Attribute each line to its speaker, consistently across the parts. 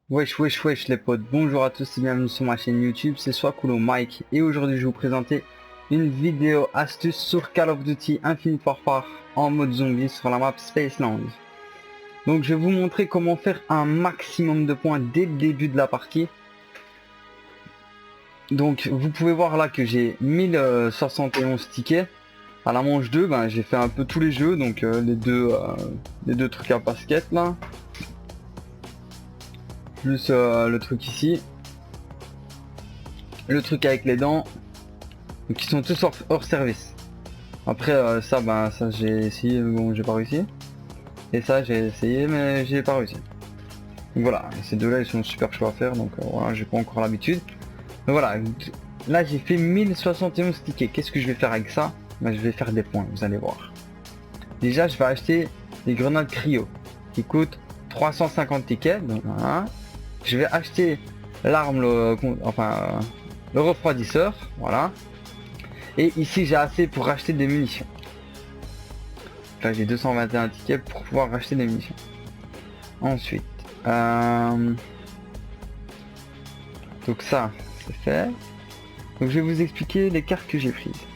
Speaker 1: Wesh wesh wesh les potes, bonjour à tous et bienvenue sur ma chaîne YouTube, c'est Swakulo Mike et aujourd'hui je vais vous présenter une vidéo astuce sur Call of Duty Infinite Warfare en mode zombie sur la map Spaceland. Donc je vais vous montrer comment faire un maximum de points dès le début de la partie. Donc vous pouvez voir là que j'ai 1071 tickets. À la manche 2, j'ai fait un peu tous les jeux, donc les deux trucs à basket là. Plus le truc ici. Le truc avec les dents. Donc ils sont tous hors service. Après ça j'ai essayé, bon j'ai pas réussi. Et ça j'ai essayé mais j'ai pas réussi. Donc voilà, ces deux-là ils sont super chauds à faire, donc voilà, j'ai pas encore l'habitude. Donc voilà, là j'ai fait 1071 tickets. Qu'est-ce que je vais faire avec ça? Je vais faire des points, vous allez voir. Déjà je vais acheter des grenades cryo qui coûtent 350 tickets, donc voilà. Je vais acheter l'arme, le refroidisseur, voilà. Et ici j'ai assez pour acheter des munitions. Là j'ai 221 tickets pour pouvoir acheter des munitions. Ensuite, donc ça c'est fait. Donc je vais vous expliquer les cartes que j'ai prises.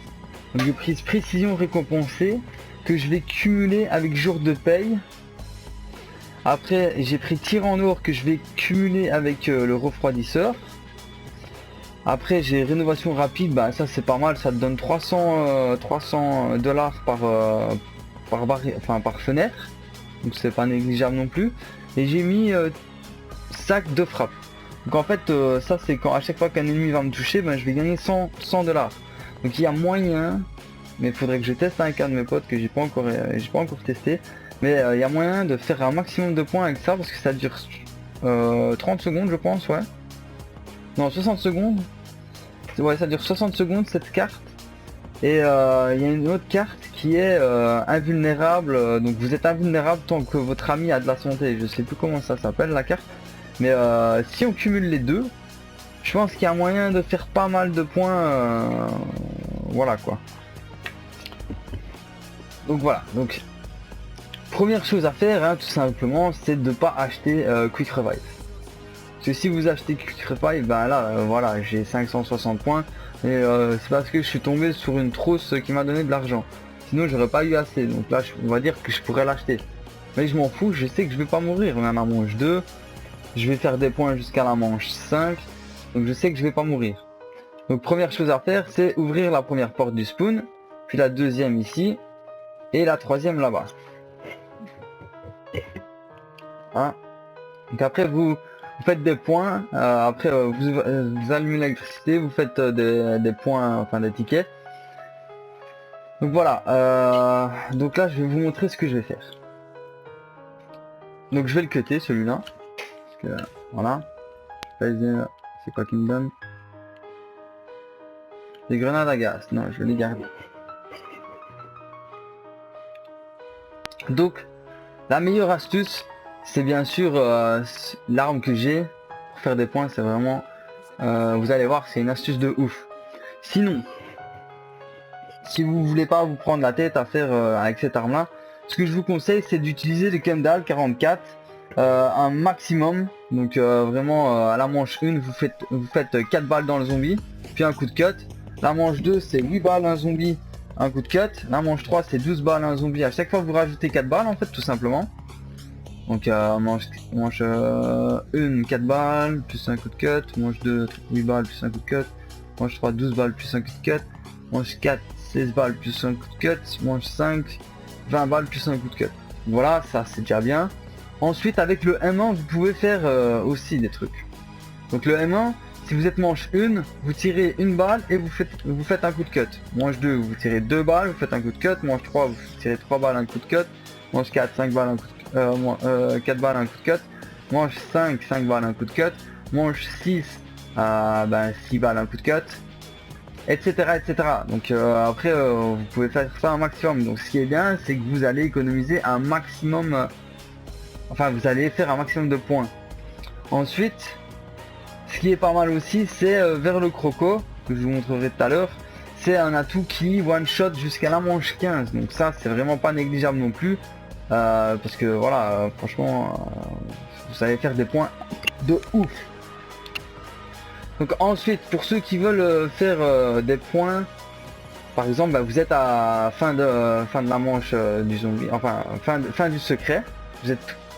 Speaker 1: Donc j'ai prise précision récompensée que je vais cumuler avec jour de paye. Après j'ai pris tir en or que je vais cumuler avec le refroidisseur. Après j'ai rénovation rapide, ça c'est pas mal, ça te donne 300 dollars par fenêtre, donc c'est pas négligeable non plus. Et j'ai mis sac de frappe. Donc en fait ça c'est quand à chaque fois qu'un ennemi va me toucher, je vais gagner 100 dollars. Donc il y a moyen, mais il faudrait que je teste avec un de mes potes que j'ai pas encore testé. Mais il y a moyen de faire un maximum de points avec ça parce que ça dure 30 secondes je pense, ouais. Non, 60 secondes. Ouais, ça dure 60 secondes cette carte. Et il y a une autre carte qui est invulnérable. Donc vous êtes invulnérable tant que votre ami a de la santé. Je sais plus comment ça s'appelle la carte. Mais si on cumule les deux, je pense qu'il y a moyen de faire pas mal de points. Voilà quoi. Donc voilà. Donc première chose à faire, tout simplement, c'est de ne pas acheter Quick Revive. Parce que si vous achetez Quick Revive, là, voilà, j'ai 560 points. Et c'est parce que je suis tombé sur une trousse qui m'a donné de l'argent. Sinon, j'aurais pas eu assez. Donc là, on va dire que je pourrais l'acheter. Mais je m'en fous, je sais que je vais pas mourir. Même à la manche 2, je vais faire des points jusqu'à la manche 5. Donc je sais que je vais pas mourir. Donc première chose à faire, c'est ouvrir la première porte du spawn. Puis la deuxième ici. Et la troisième là-bas. Donc après vous faites des points, après vous allumez l'électricité, vous faites des points, enfin des tickets. Donc voilà, donc là je vais vous montrer ce que je vais faire. Donc je vais le cutter celui-là. Voilà. C'est quoi qui me donne? Des grenades à gaz. Non, je vais les garder. Donc la meilleure astuce, c'est bien sûr l'arme que j'ai pour faire des points. C'est vraiment, vous allez voir, c'est une astuce de ouf. Sinon, si vous voulez pas vous prendre la tête à faire avec cette arme là, ce que je vous conseille c'est d'utiliser le Kendall 44 un maximum. Donc vraiment à la manche 1 vous faites 4 balles dans le zombie puis un coup de cut. La manche 2 c'est 8 balles un zombie, un coup de cut. La manche 3 c'est 12 balles un zombie. À chaque fois vous rajoutez 4 balles en fait, tout simplement. Donc manche 1 4 balles plus un coup de cut, manche 2 8 balles plus un coup de cut, manche 3 12 balles plus un coup de cut, manche 4 16 balles plus un coup de cut, manche 5 20 balles plus un coup de cut. Voilà, ça c'est déjà bien. Ensuite avec le M1 vous pouvez faire aussi des trucs. Donc le M1, si vous êtes manche 1, vous tirez une balle et vous faites un coup de cut. Manche 2 vous tirez 2 balles, vous faites un coup de cut. Manche 3 vous tirez 3 balles, un coup de cut. Manche 4 5 balles, un coup de cut. 4 balles, un coup de cut. Manche 5 5 balles, un coup de cut. Manche 6 6 balles, un coup de cut, etc etc. Donc après vous pouvez faire ça un maximum. Donc ce qui est bien c'est que vous allez économiser un maximum, vous allez faire un maximum de points. Ensuite ce qui est pas mal aussi c'est vers le croco que je vous montrerai tout à l'heure. C'est un atout qui one shot jusqu'à la manche 15. Donc ça c'est vraiment pas négligeable non plus, parce que voilà franchement vous allez faire des points de ouf. Donc ensuite, pour ceux qui veulent faire des points, par exemple, bah, vous êtes à fin de la manche du zombie, enfin fin du secret.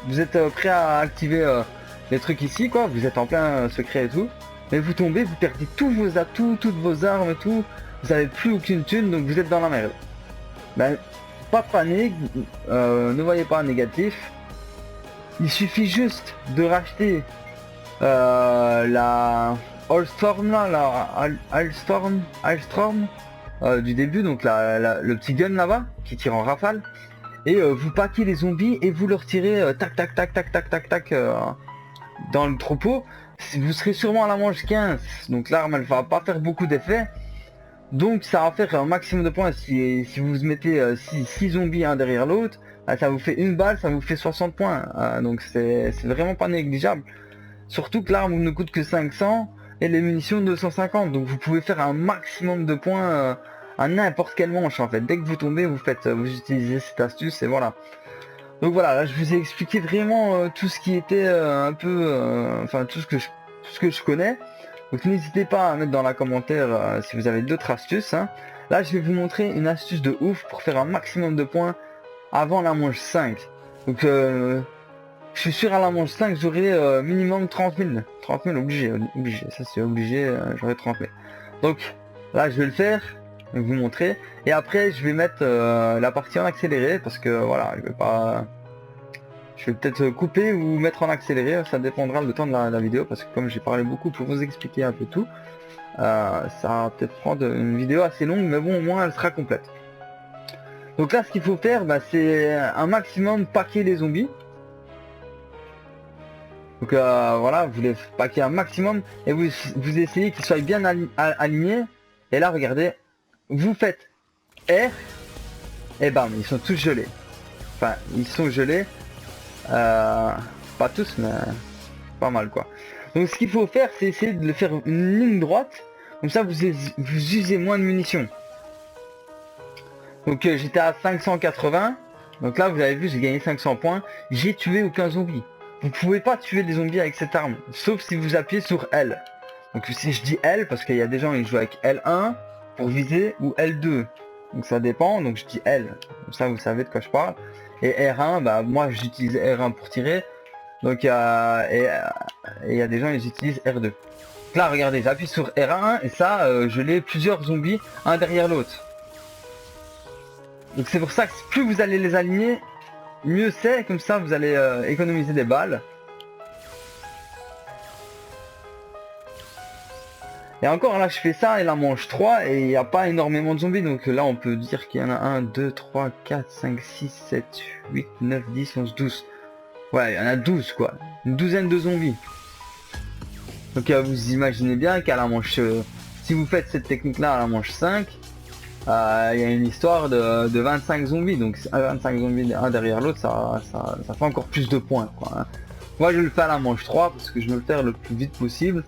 Speaker 1: Vous êtes prêt à activer les trucs ici, quoi. Vous êtes en plein secret et tout. Mais vous tombez, vous perdez tous vos atouts, toutes vos armes et tout. Vous n'avez plus aucune thune, donc vous êtes dans la merde. Ben, pas de panique, ne voyez pas négatif. Il suffit juste de racheter la Allstorm là, Allstorm du début, donc le petit gun là-bas qui tire en rafale. Et vous paquez les zombies et vous leur tirez tac tac tac tac tac tac tac dans le troupeau. Vous serez sûrement à la manche 15, donc l'arme elle va pas faire beaucoup d'effet. Donc ça va faire un maximum de points si vous mettez 6 zombies un derrière l'autre. Ça vous fait une balle, ça vous fait 60 points. Donc c'est vraiment pas négligeable. Surtout que l'arme ne coûte que 500 et les munitions 250. Donc vous pouvez faire un maximum de points à n'importe quelle manche en fait. Dès que vous tombez, vous utilisez cette astuce et voilà. Donc voilà, là je vous ai expliqué vraiment tout ce qui était un peu, enfin tout ce que je connais. Donc n'hésitez pas à mettre dans la commentaire si vous avez d'autres astuces. Hein. Là je vais vous montrer une astuce de ouf pour faire un maximum de points avant la manche 5. Donc je suis sûr à la manche 5 j'aurai minimum 30 000. 30 000 obligé, ça c'est obligé, j'aurai 30 000. Donc là je vais le faire, je vais vous montrer. Et après je vais mettre la partie en accéléré parce que voilà, je vais peut-être couper ou mettre en accéléré, ça dépendra le temps de la vidéo parce que comme j'ai parlé beaucoup pour vous expliquer un peu tout, ça va peut-être prendre une vidéo assez longue mais bon au moins elle sera complète. Donc là ce qu'il faut faire c'est un maximum paquer les zombies. Donc voilà, vous les paquez un maximum et vous essayez qu'ils soient bien alignés. Et là regardez, vous faites R et bam, ils sont tous gelés. Enfin ils sont gelés. Pas tous mais pas mal quoi. Donc ce qu'il faut faire c'est essayer de le faire une ligne droite. Comme ça vous usez moins de munitions. Donc j'étais à 580. Donc là vous avez vu j'ai gagné 500 points. J'ai tué aucun zombie. Vous pouvez pas tuer des zombies avec cette arme. Sauf si vous appuyez sur L. Donc si je dis L parce qu'il y a des gens qui jouent avec L1 pour viser ou L2. Donc ça dépend. Donc je dis L. Comme ça vous savez de quoi je parle. Et R1, moi j'utilise R1 pour tirer. Donc il y a des gens qui utilisent R2. Donc là regardez, j'appuie sur R1 et ça je l'ai plusieurs zombies un derrière l'autre. Donc c'est pour ça que plus vous allez les aligner, mieux c'est, comme ça vous allez économiser des balles. Et encore là je fais ça et la manche 3 et il n'y a pas énormément de zombies. Donc là on peut dire qu'il y en a 1, 2, 3, 4, 5, 6, 7, 8, 9, 10, 11, 12. Ouais il y en a 12 quoi. Une douzaine de zombies. Donc vous imaginez bien qu'à la manche... si vous faites cette technique là à la manche 5, il y a une histoire de 25 zombies. Donc 25 zombies un derrière l'autre ça fait encore plus de points quoi. Hein. Moi je le fais à la manche 3 parce que je veux le faire le plus vite possible.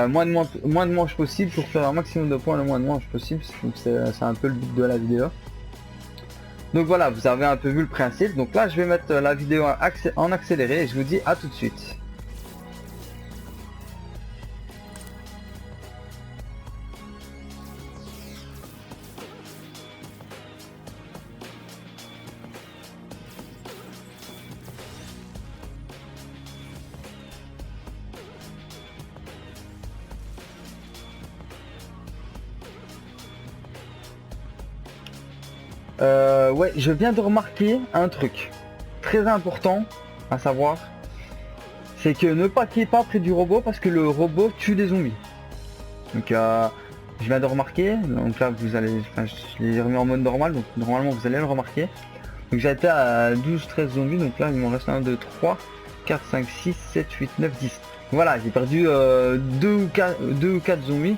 Speaker 1: Moins de manches possible pour faire un maximum de points le moins de manches possible. Donc c'est un peu le but de la vidéo. Donc voilà, vous avez un peu vu le principe. Donc là je vais mettre la vidéo en accéléré et je vous dis à tout de suite. Ouais, je viens de remarquer un truc très important à savoir, c'est que ne paquez pas près du robot parce que le robot tue des zombies. Donc je viens de remarquer, donc là vous allez, je l'ai remis en mode normal, donc normalement vous allez le remarquer. Donc j'ai été à 12-13 zombies, donc là il m'en reste 1, 2, 3, 4, 5, 6, 7, 8, 9, 10. Voilà, j'ai perdu 2 ou 4 zombies.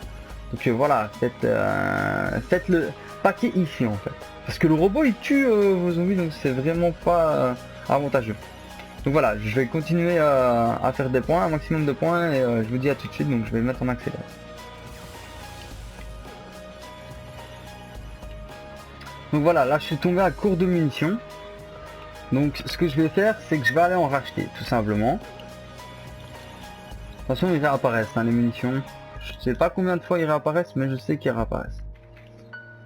Speaker 1: Donc voilà, faites le paquet ici en fait. Parce que le robot il tue vos zombies, donc c'est vraiment pas avantageux. Donc voilà, je vais continuer à faire des points, un maximum de points, et je vous dis à tout de suite, donc je vais le mettre en accéléré. Donc voilà, là je suis tombé à court de munitions. Donc ce que je vais faire, c'est que je vais aller en racheter, tout simplement. façon ils réapparaissent hein, les munitions. Je sais pas combien de fois ils réapparaissent mais je sais qu'ils réapparaissent.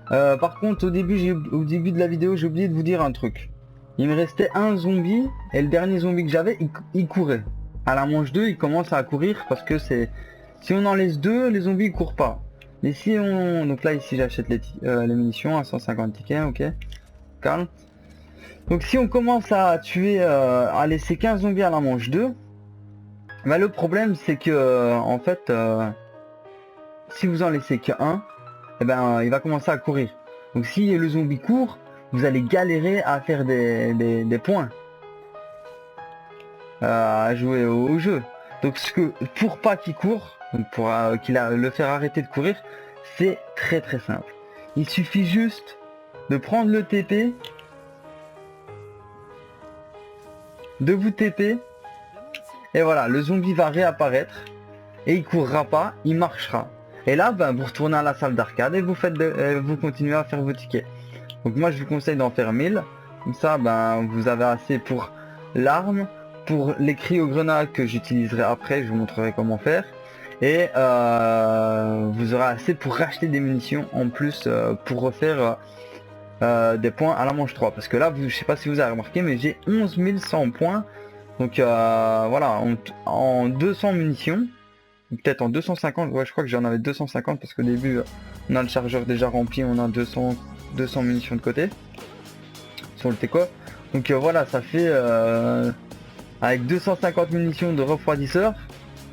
Speaker 1: Par contre au début de la vidéo j'ai oublié de vous dire un truc. Il me restait un zombie et le dernier zombie que j'avais il courait. À la manche 2 il commence à courir parce que c'est... Si on en laisse deux, les zombies ils courent pas. Mais si on... Donc là ici j'achète les munitions à 150 tickets, ok. Calme. Donc si on commence à tuer, à laisser 15 zombies à la manche 2, bah, le problème c'est que en fait si vous en laissez qu'un, eh ben il va commencer à courir. Donc si le zombie court, vous allez galérer à faire des points. À jouer au jeu. Donc pour pas qu'il court, donc pour le faire arrêter de courir, c'est très simple. Il suffit juste de prendre le TP, de vous TP, et voilà, le zombie va réapparaître, et il courra pas, il marchera. Et là, ben, vous retournez à la salle d'arcade et vous faites vous continuez à faire vos tickets. Donc moi je vous conseille d'en faire 1000, comme ça ben, vous avez assez pour l'arme, pour les cryo-grenades que j'utiliserai après, je vous montrerai comment faire. Et vous aurez assez pour racheter des munitions en plus pour refaire des points à la manche 3. Parce que là, je sais pas si vous avez remarqué, mais j'ai 11 100 points. Donc voilà, en 200 munitions, peut-être en 250, ouais je crois que j'en avais 250 parce qu'au début on a le chargeur déjà rempli, on a 200 munitions de côté sur le TECO. Donc voilà, ça fait avec 250 munitions de refroidisseur,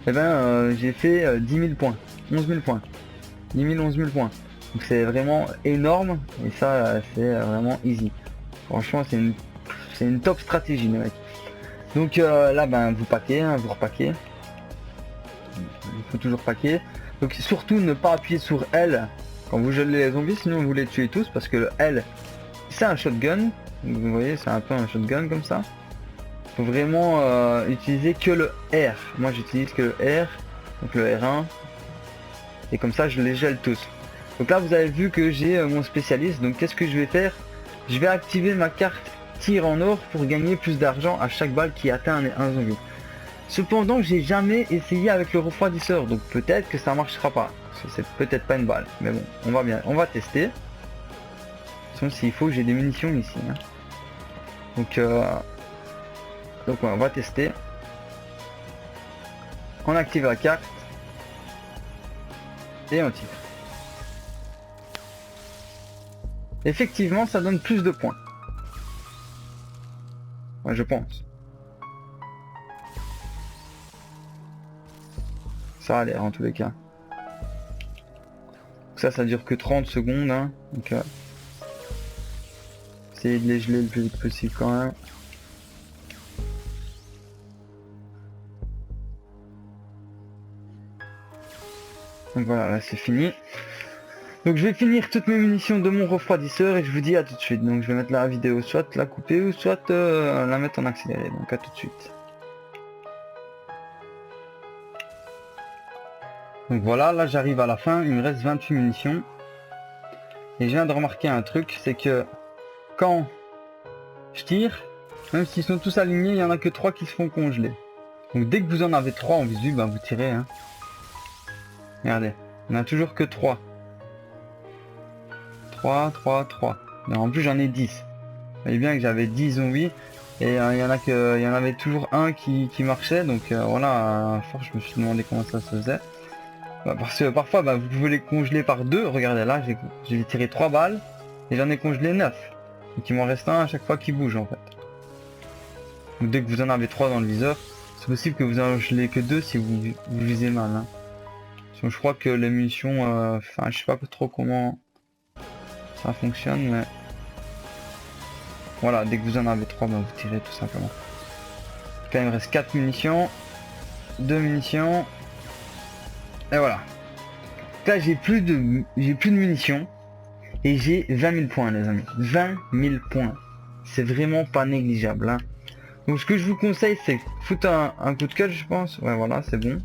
Speaker 1: et ben j'ai fait 10 000 points, 11 000 points, 10 000, 11 000 points. Donc c'est vraiment énorme et ça c'est vraiment easy. Franchement c'est une top stratégie les mecs. Donc là ben vous paquez, hein, vous repaquez. Il faut toujours paquer. Donc surtout ne pas appuyer sur L quand vous gelez les zombies, sinon vous les tuez tous parce que le L c'est un shotgun. Donc, vous voyez c'est un peu un shotgun comme ça. Faut vraiment utiliser que le R. Moi j'utilise que le R, donc le R1. Et comme ça je les gèle tous. Donc là vous avez vu que j'ai mon spécialiste. Donc qu'est-ce que je vais faire? Je vais activer ma carte tir en or pour gagner plus d'argent à chaque balle qui atteint un zombie. Cependant j'ai jamais essayé avec le refroidisseur. Donc peut-être que ça marchera pas. C'est peut-être pas une balle. Mais bon, on va tester. Sinon s'il faut j'ai des munitions ici. Hein. Donc ouais, on va tester. On active la carte. Et on tire. Effectivement, ça donne plus de points. Ouais, je pense. Ça a l'air en tous les cas. Ça dure que 30 secondes. Hein. Donc, essayez de les geler le plus vite possible quand même. Donc voilà, là c'est fini. Donc je vais finir toutes mes munitions de mon refroidisseur et je vous dis à tout de suite. Donc je vais mettre la vidéo soit la couper ou soit la mettre en accéléré. Donc à tout de suite. Donc voilà, là j'arrive à la fin, il me reste 28 munitions. Et je viens de remarquer un truc, c'est que quand je tire, même s'ils sont tous alignés, il n'y en a que 3 qui se font congeler. Donc dès que vous en avez 3 en visu, ben vous tirez. Hein. Regardez, on a toujours que 3. 3. Mais en plus j'en ai 10. Vous voyez bien que j'avais 10 zombies. Et il y en avait toujours un qui marchait. Donc voilà, à force je me suis demandé comment ça se faisait. Bah, parce que parfois vous pouvez les congeler par 2. Regardez là, j'ai tiré 3 balles. Et j'en ai congelé 9. Donc il m'en reste un à chaque fois qui bouge en fait. Donc dès que vous en avez 3 dans le viseur, c'est possible que vous en gelez que 2 si vous visez mal. Hein. Je crois que les munitions, enfin je sais pas trop comment ça fonctionne, mais voilà, dès que vous en avez 3, vous tirez tout simplement. Là, il me reste 4 munitions, 2 munitions, et voilà. Là j'ai plus de munitions et j'ai 20 000 points les amis, 20 000 points. C'est vraiment pas négligeable. Hein. Donc ce que je vous conseille c'est foutre un coup de cut je pense, ouais voilà c'est bon.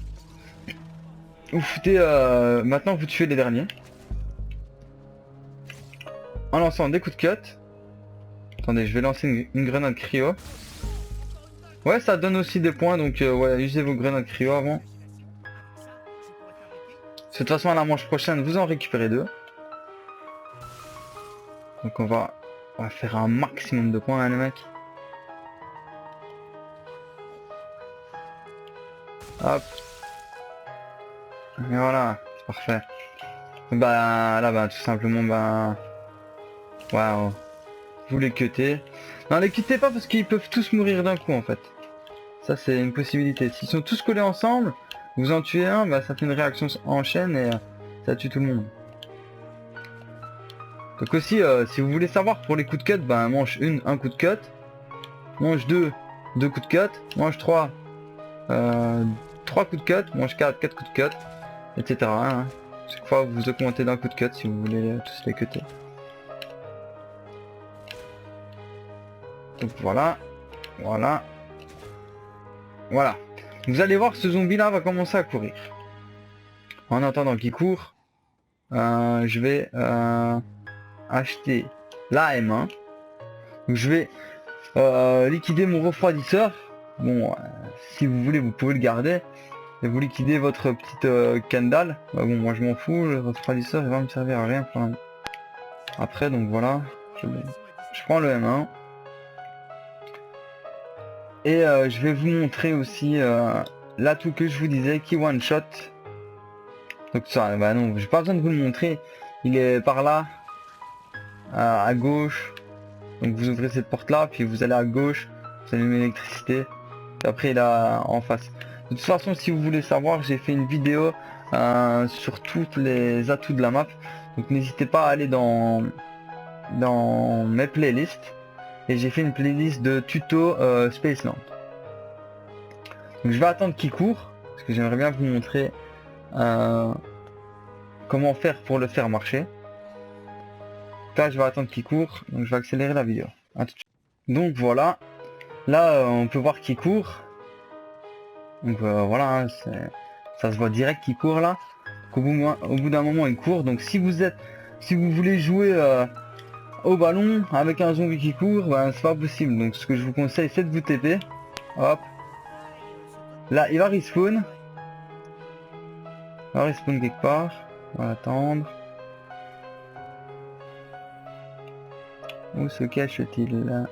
Speaker 1: Vous foutez, maintenant vous tuez les derniers. En lançant des coups de cut. Attendez, je vais lancer une grenade cryo. Ouais, ça donne aussi des points, donc ouais, usez vos grenades cryo avant. De toute façon, à la manche prochaine, vous en récupérez 2. Donc on va faire un maximum de points, hein, les mecs. Hop. Et voilà, c'est parfait. Bah là, bah tout simplement, bah... Waouh. Vous les cuttez. Non, les cuttez pas parce qu'ils peuvent tous mourir d'un coup, en fait. Ça, c'est une possibilité. S'ils sont tous collés ensemble, vous en tuez un, bah ça fait une réaction en chaîne et ça tue tout le monde. Donc aussi, si vous voulez savoir pour les coups de cut, bah manche 1, un coup de cut. Manche 2, 2 coups de cut. Manche 3, 3 coups de cut. Manche 4, 4 coups de cut. Etc. Hein. Chaque fois, vous augmentez d'un coup de cut si vous voulez tous les cutter. Donc voilà. Voilà. Voilà. Vous allez voir, ce zombie là va commencer à courir. En attendant qu'il court, je vais acheter la M1. Donc je vais liquider mon refroidisseur. Bon, si vous voulez, vous pouvez le garder. Et vous liquidez votre petite candale. Bah bon, moi je m'en fous, le refroidisseur il va me servir à rien pour l'instant. Après, donc voilà, je prends le M1. Et je vais vous montrer aussi l'atout que je vous disais, qui one shot. Donc ça, bah non, j'ai pas besoin de vous le montrer. Il est par là, à gauche. Donc vous ouvrez cette porte là, puis vous allez à gauche, vous allumez l'électricité. Après il est en face. De toute façon, si vous voulez savoir, j'ai fait une vidéo sur tous les atouts de la map. Donc n'hésitez pas à aller dans mes playlists. Et j'ai fait une playlist de tuto Spaceland. Donc je vais attendre qu'il court, parce que j'aimerais bien vous montrer comment faire pour le faire marcher. Là je vais attendre qu'il court, donc je vais accélérer la vidéo. À tout de suite. Donc voilà, là on peut voir qu'il court. Donc voilà, hein, ça se voit direct qu'il court là. Au bout d'un moment il court. Donc si vous voulez jouer au ballon avec un zombie qui court, ben c'est pas possible. Donc ce que je vous conseille, c'est de vous TP. Hop. Là il va respawn. Il va respawn quelque part. On va attendre. Où se cache-t-il là?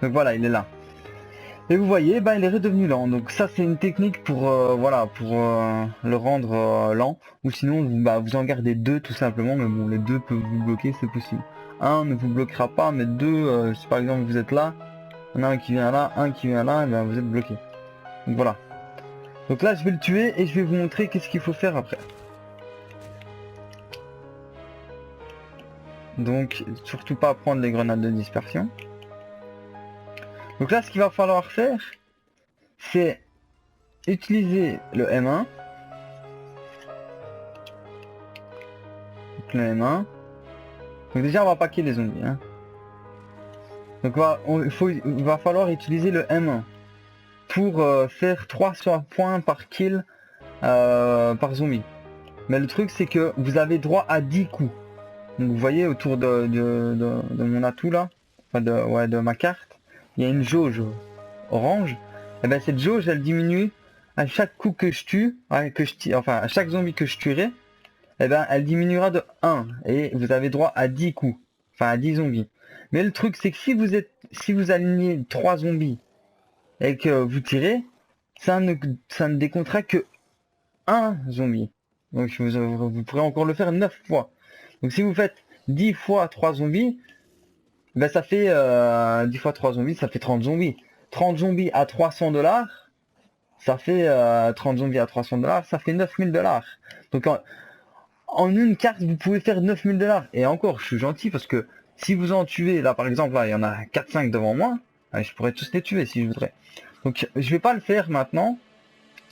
Speaker 1: Donc voilà, il est là. Et vous voyez, ben, il est redevenu lent. Donc ça c'est une technique pour voilà, pour le rendre lent. Ou sinon vous en gardez 2 tout simplement. Mais bon, les 2 peuvent vous bloquer, c'est possible. Un ne vous bloquera pas, mais 2, si par exemple vous êtes là, il y en a un qui vient là, un qui vient là, et ben vous êtes bloqué. Donc voilà. Donc là je vais le tuer et je vais vous montrer qu'est-ce qu'il faut faire après. Donc surtout pas prendre les grenades de dispersion. Donc là ce qu'il va falloir faire, c'est utiliser le M1. Donc le M1. Donc déjà on va paquer les zombies. Hein. Donc il va falloir utiliser le M1 pour faire 300 points par kill par zombie. Mais le truc c'est que vous avez droit à 10 coups. Donc vous voyez autour de mon atout là, enfin de ma carte, il y a une jauge orange. Et ben cette jauge elle diminue à chaque coup que je tue, enfin à chaque zombie que je tuerai, et ben elle diminuera de 1 et vous avez droit à 10 coups, enfin à 10 zombies. Mais le truc c'est que si vous alignez 3 zombies et que vous tirez, ça ne décomptera que 1 zombie. Donc vous pourrez encore le faire 9 fois. Donc si vous faites 10 fois 3 zombies, ben ça fait 10 fois 3 zombies, ça fait 30 zombies. 30 zombies à 300 $, ça fait 30 zombies à 300 $, ça fait 9000 $. Donc en une carte, vous pouvez faire 9000 $. Et encore, je suis gentil parce que si vous en tuez, là par exemple, là il y en a 4-5 devant moi, je pourrais tous les tuer si je voudrais. Donc je vais pas le faire maintenant,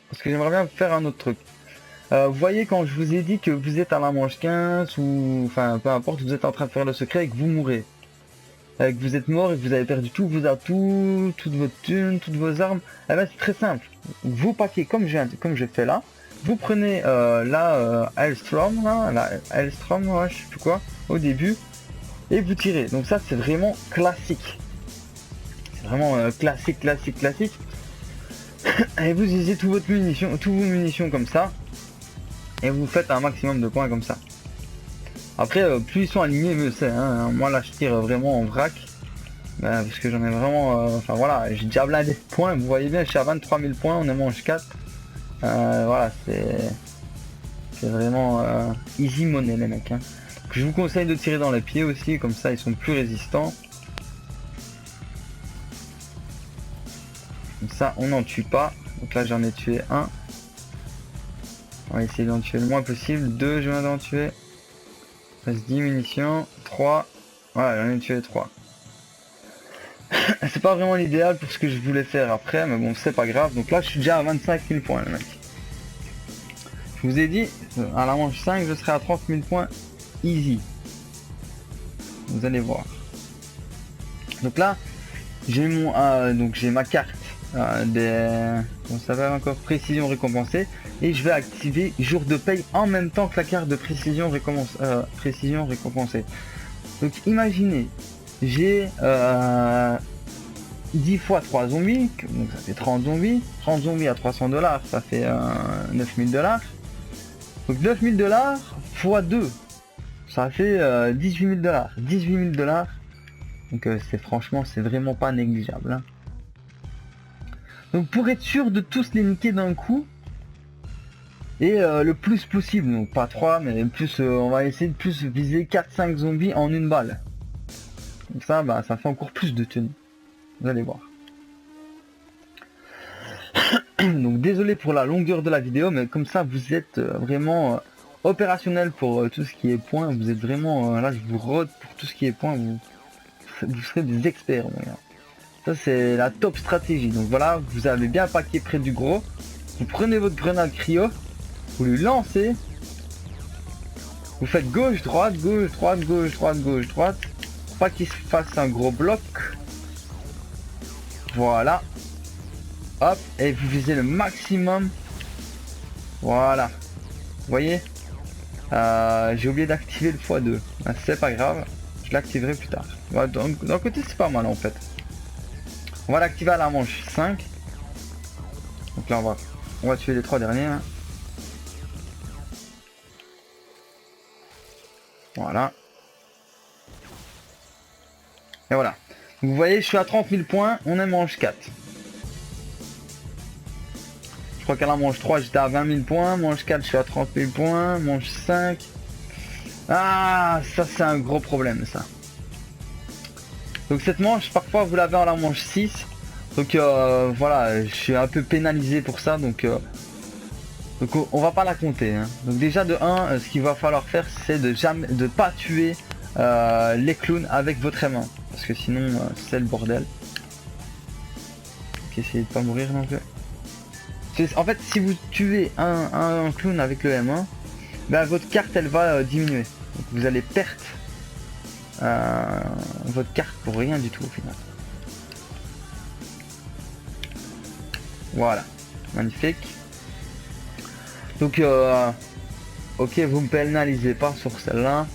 Speaker 1: parce que j'aimerais bien faire un autre truc. Vous voyez quand je vous ai dit que vous êtes à la manche 15 ou enfin peu importe, vous êtes en train de faire le secret et que vous mourrez. Que vous êtes mort et que vous avez perdu tous vos atouts, toute votre thune, toutes vos armes. Eh ben c'est très simple. Vous paquez comme je fais là. Vous prenez la Hellstrom, la Hellstrom, ouais, je sais plus quoi, au début, et vous tirez. Donc ça c'est vraiment classique. C'est vraiment classique. Et vous utilisez tous vos munitions comme ça. Et vous faites un maximum de points comme ça. Après, plus ils sont alignés, mieux c'est. Hein. Moi là, je tire vraiment en vrac. Parce que j'en ai vraiment... Enfin voilà, j'ai déjà blindé de points. Vous voyez bien, je suis à 23 000 points, on est manche 4. Voilà, c'est vraiment easy money les mecs. Hein. Donc, je vous conseille de tirer dans les pieds aussi, comme ça ils sont plus résistants. Comme ça, on n'en tue pas. Donc là, j'en ai tué un. On va essayer d'en tuer le moins possible. 2, je viens d'en tuer. Il reste 10 munitions. 3. Voilà, j'en ai tué 3. C'est pas vraiment l'idéal pour ce que je voulais faire après, mais bon, c'est pas grave. Donc là, je suis déjà à 25 000 points, le mec. Je vous ai dit, à la manche 5, je serai à 30 000 points easy. Vous allez voir. Donc là, j'ai mon, donc j'ai ma carte des, on s'appelle encore précision récompensée, et je vais activer jour de paye en même temps que la carte de précision récompensée. Donc imaginez, j'ai 10 fois 3 zombies, donc ça fait 30 zombies. 30 zombies à 300 $, ça fait 9000 $. Donc 9000 $ fois 2, ça fait 18 000 $. 18 000 $. Donc c'est franchement, c'est vraiment pas négligeable. Hein. Donc pour être sûr de tous les niquer d'un coup, et le plus possible, donc pas 3, mais plus, on va essayer de plus viser 4-5 zombies en une balle. Donc ça, bah, ça fait encore plus de tenue. Vous allez voir. Donc désolé pour la longueur de la vidéo, mais comme ça vous êtes vraiment opérationnel pour tout ce qui est points. Vous êtes vraiment, là je vous rôde pour tout ce qui est points. Vous serez des experts. Voilà. Ça c'est la top stratégie. Donc voilà, vous avez bien paqué près du gros. Vous prenez votre grenade cryo, vous lui lancez. Vous faites gauche, droite, gauche, droite, gauche, droite, gauche, droite. Pour pas qu'il se fasse un gros bloc. Voilà. Hop, et vous visez le maximum. Voilà. Vous voyez, j'ai oublié d'activer le x2. Ah, c'est pas grave, je l'activerai plus tard. Ouais, d'un côté c'est pas mal en fait. On va l'activer à la manche 5. Donc là on va tuer les 3 derniers. Hein. Voilà. Et voilà. Donc, vous voyez, je suis à 30 000 points, on est manche 4. Je crois qu'à la manche 3 j'étais à 20 000 points, manche 4 je suis à 30 000 points, manche 5. Ah, ça c'est un gros problème ça. Donc cette manche parfois vous l'avez en la manche 6. Donc voilà, je suis un peu pénalisé pour ça, donc on va pas la compter. Hein. Donc déjà de 1, ce qu'il va falloir faire c'est de pas tuer les clowns avec votre M1. Parce que sinon c'est le bordel. Donc essayez de pas mourir non plus. En fait, si vous tuez un clown avec le M1, ben, votre carte elle va diminuer. Donc vous allez perdre votre carte pour rien du tout au final. Voilà, magnifique. Donc ok, vous me pénalisez pas sur celle-là.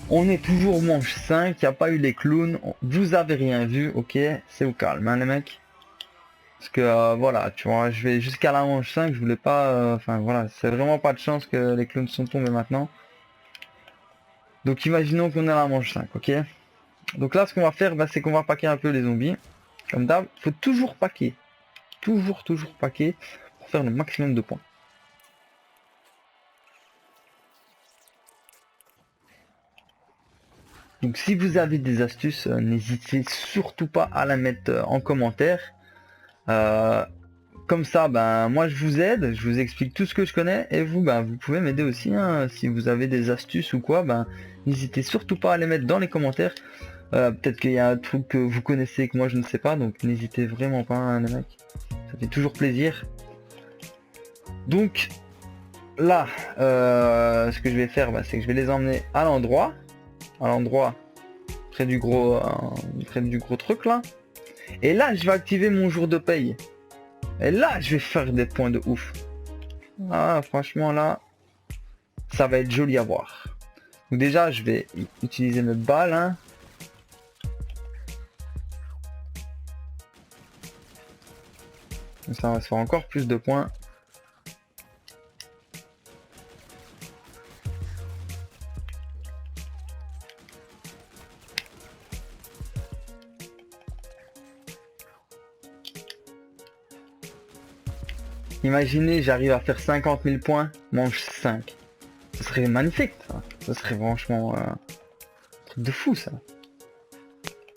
Speaker 1: On est toujours manche 5, il n'y a pas eu les clowns, vous avez rien vu, ok, c'est au calme hein, les mecs. Parce que voilà, tu vois, je vais jusqu'à la manche 5, je voulais pas... Enfin voilà, c'est vraiment pas de chance que les clowns sont tombés maintenant. Donc imaginons qu'on est à la manche 5, ok. Donc là ce qu'on va faire, bah, c'est qu'on va paquer un peu les zombies. Comme d'hab, faut toujours paquer. Toujours paquer pour faire le maximum de points. Donc si vous avez des astuces, n'hésitez surtout pas à la mettre en commentaire. Comme ça, ben moi je vous aide, je vous explique tout ce que je connais et vous, ben vous pouvez m'aider aussi. Hein, si vous avez des astuces ou quoi, ben n'hésitez surtout pas à les mettre dans les commentaires. Peut-être qu'il y a un truc que vous connaissez que moi je ne sais pas, donc n'hésitez vraiment pas, hein, les mecs. Ça fait toujours plaisir. Donc là, ce que je vais faire, ben, c'est que je vais les emmener à l'endroit, près du gros truc là. Et là, je vais activer mon jour de paye. Et là, je vais faire des points de ouf. Ah, franchement, là, ça va être joli à voir. Donc déjà, je vais utiliser mes balles. Hein. Ça va se faire encore plus de points. Imaginez, j'arrive à faire 50 000 points, manche 5. Ce serait magnifique, ça. Ce serait franchement un truc de fou, ça.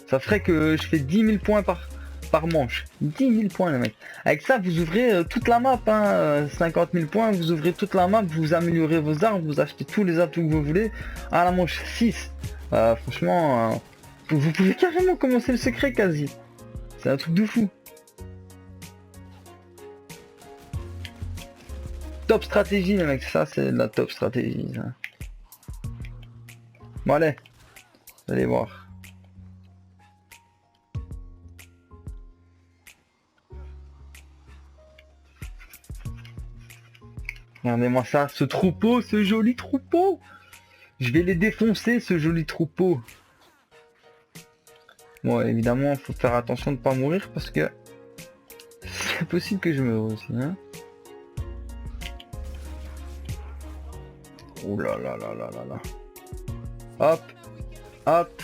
Speaker 1: Ça ferait que je fais 10 000 points par manche. 10 000 points, les mecs. Avec ça, vous ouvrez toute la map. Hein. 50 000 points, vous ouvrez toute la map, vous améliorez vos armes, vous achetez tous les atouts que vous voulez. À la manche 6. Franchement, vous pouvez carrément commencer le secret quasi. C'est un truc de fou. Top stratégie, les mecs. Ça, c'est de la top stratégie. Ça. Bon, allez. Vous allez voir. Regardez-moi ça, ce troupeau, ce joli troupeau. Je vais les défoncer, ce joli troupeau. Bon, évidemment, il faut faire attention de ne pas mourir parce que c'est possible que je meure aussi. Hein. Oh là là là là là là. Hop, hop.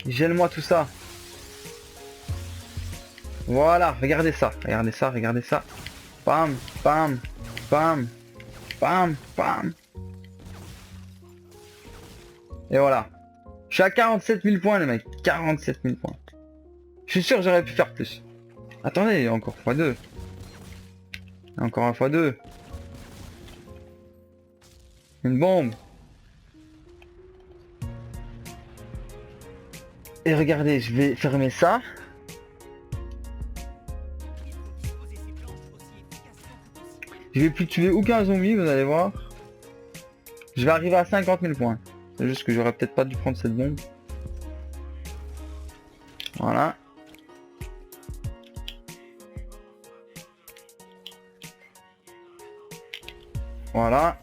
Speaker 1: Gèle-moi tout ça. Voilà, regardez ça, regardez ça, regardez ça. Pam, pam, pam. Bam, bam. Et voilà. Je suis à 47 000 points, les mecs. 47 000 points. Je suis sûr que j'aurais pu faire plus. Attendez, il y a encore x2. Il y a encore un x2. Une bombe. Et regardez, je vais fermer ça. Je vais plus tuer aucun zombie, vous allez voir. Je vais arriver à 50 000 points. C'est juste que j'aurais peut-être pas dû prendre cette bombe. Voilà. Voilà.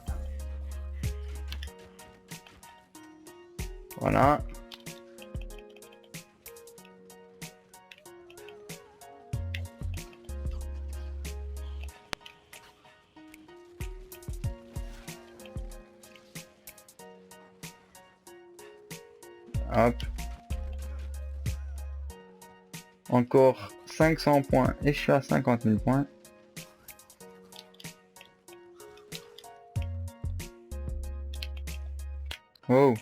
Speaker 1: Voilà. Hop. Encore 500 points et je suis à 50 000 points. Wow.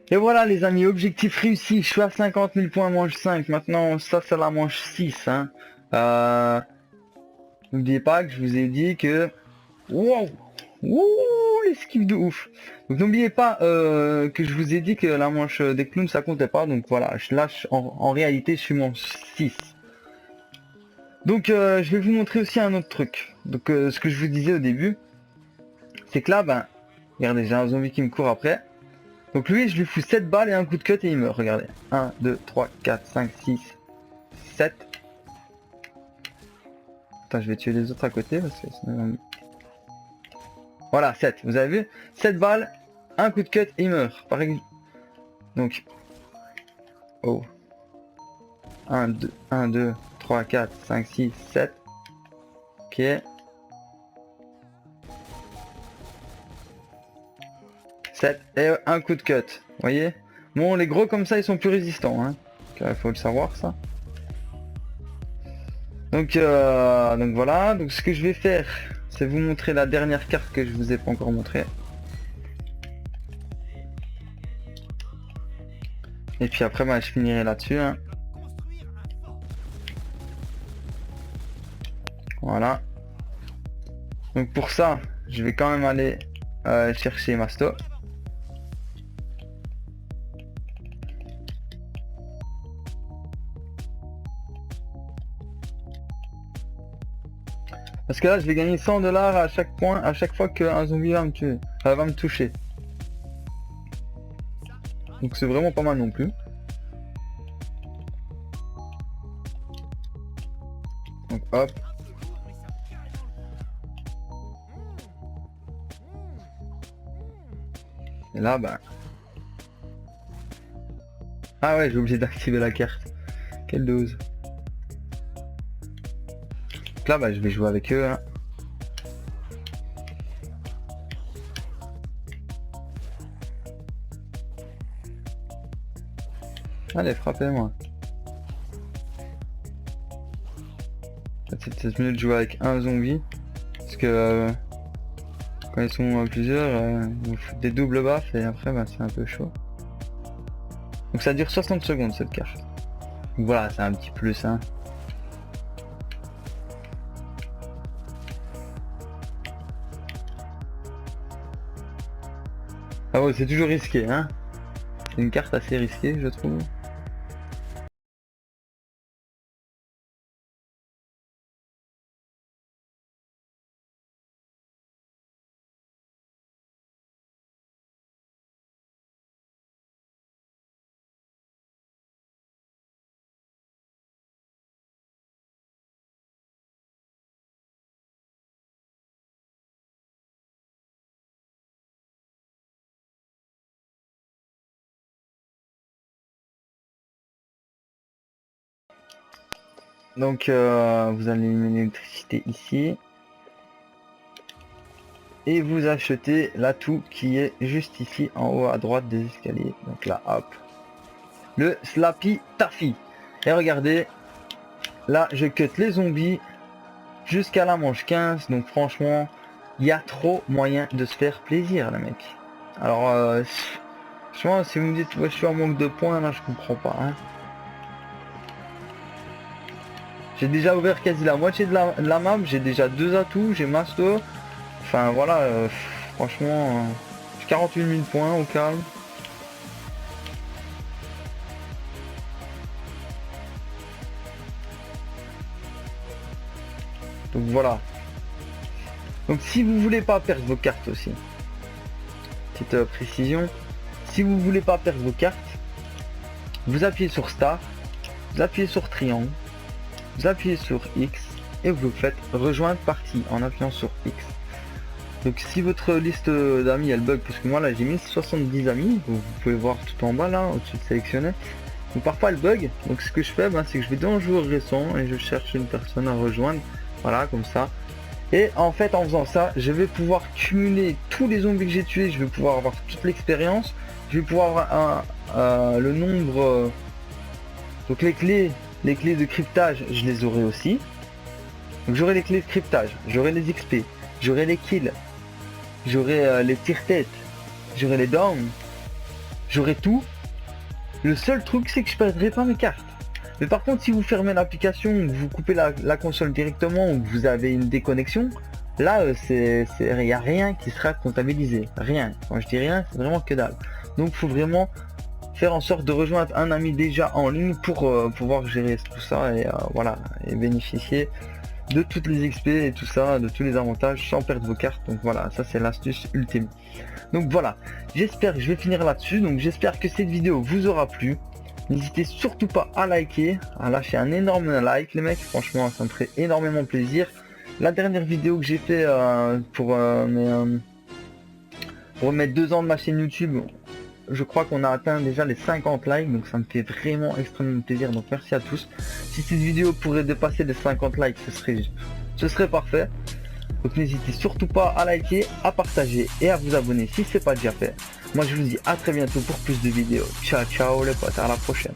Speaker 1: Et voilà les amis, objectif réussi. Je suis à 50 000 points manche 5. Maintenant ça c'est la manche 6. Hein. N'oubliez pas que je vous ai dit que... Wow. Ouh, l'esquive de ouf. Donc n'oubliez pas que je vous ai dit que la manche des clowns ça comptait pas. Donc voilà, je lâche en réalité je suis manche 6. Donc je vais vous montrer aussi un autre truc. Donc ce que je vous disais au début, c'est que là, ben, regardez, j'ai un zombie qui me court après. Donc lui, je lui fous 7 balles et un coup de cut et il meurt. Regardez. 1, 2, 3, 4, 5, 6, 7. Attends, je vais tuer les autres à côté parce que sinon... Voilà, 7. Vous avez vu 7 balles, un coup de cut et il meurt. Par exemple. Donc... Oh. 1, 2, 3, 4, 5, 6, 7. Ok. 7 et un coup de cut. Vous voyez. Bon, les gros comme ça, ils sont plus résistants. Hein. Il faut le savoir, ça. Donc voilà. Donc ce que je vais faire, c'est vous montrer la dernière carte que je vous ai pas encore montrée. Et puis après, bah, je finirai là-dessus. Hein. Voilà. Donc pour ça, je vais quand même aller chercher Masto. Parce que là, je vais gagner 100 $ à chaque point, à chaque fois qu'un zombie va me tuer, va me toucher. Donc c'est vraiment pas mal non plus. Donc hop. Et là, bah... Ah ouais, j'ai oublié d'activer la carte. Quelle dose. là, bah, je vais jouer avec eux. Hein. Allez, frappez-moi. C'est 7 minutes de jouer avec un zombie. Parce que quand ils sont plusieurs, vous faites des doubles baffes et après bah, c'est un peu chaud. Donc ça dure 60 secondes cette carte. Donc voilà, c'est un petit plus. Hein. Ah ouais, c'est toujours risqué. Hein. C'est une carte assez risquée, je trouve. Donc vous allez mettre l'électricité ici. Et vous achetez l'atout qui est juste ici en haut à droite des escaliers. Donc là hop. Le Slappy Taffy. Et regardez. Là je cut les zombies jusqu'à la manche 15. Donc franchement il y a trop moyen de se faire plaisir les mecs. Alors franchement si vous me dites ouais, je suis en manque de points là je comprends pas. Hein. J'ai déjà ouvert quasi la moitié de la map, j'ai déjà 2 atouts, j'ai master. Enfin voilà, franchement, j'ai 48 000 points au calme. Donc voilà. Donc si vous voulez pas perdre vos cartes aussi, petite précision, si vous voulez pas perdre vos cartes, vous appuyez sur Star, vous appuyez sur Triangle. Vous appuyez sur X et vous faites rejoindre partie en appuyant sur X. Donc si votre liste d'amis elle bug, parce que moi là j'ai mis 70 amis, vous pouvez voir tout en bas là, au-dessus de sélectionner. Donc parfois elle bug, donc ce que je fais c'est que je vais dans le joueur récent et je cherche une personne à rejoindre, voilà comme ça. Et en fait en faisant ça, je vais pouvoir cumuler tous les zombies que j'ai tués, je vais pouvoir avoir toute l'expérience, je vais pouvoir avoir le nombre, donc les clés de cryptage, je les aurai aussi. Donc j'aurai les clés de cryptage, j'aurai les XP, j'aurai les kills, j'aurai les tire-têtes, j'aurai les downs, j'aurai tout. Le seul truc c'est que je perdrai pas mes cartes. Mais par contre si vous fermez l'application, vous coupez la console directement ou que vous avez une déconnexion, là il n'y a rien qui sera comptabilisé. Rien. Quand je dis rien, c'est vraiment que dalle. Donc il faut vraiment faire en sorte de rejoindre un ami déjà en ligne pour pouvoir gérer tout ça et voilà, et bénéficier de toutes les XP et tout ça, de tous les avantages sans perdre vos cartes. Donc voilà, ça c'est l'astuce ultime. Donc voilà, j'espère que je vais finir là-dessus. Donc j'espère que cette vidéo vous aura plu. N'hésitez surtout pas à liker, à lâcher un énorme like les mecs, franchement ça me ferait énormément plaisir. La dernière vidéo que j'ai fait pour mettre 2 ans de ma chaîne YouTube, je crois qu'on a atteint déjà les 50 likes, donc ça me fait vraiment extrêmement plaisir, donc merci à tous. Si cette vidéo pourrait dépasser les 50 likes, ce serait parfait. Donc n'hésitez surtout pas à liker, à partager et à vous abonner si c'est pas déjà fait. Moi je vous dis à très bientôt pour plus de vidéos. Ciao ciao les potes, à la prochaine.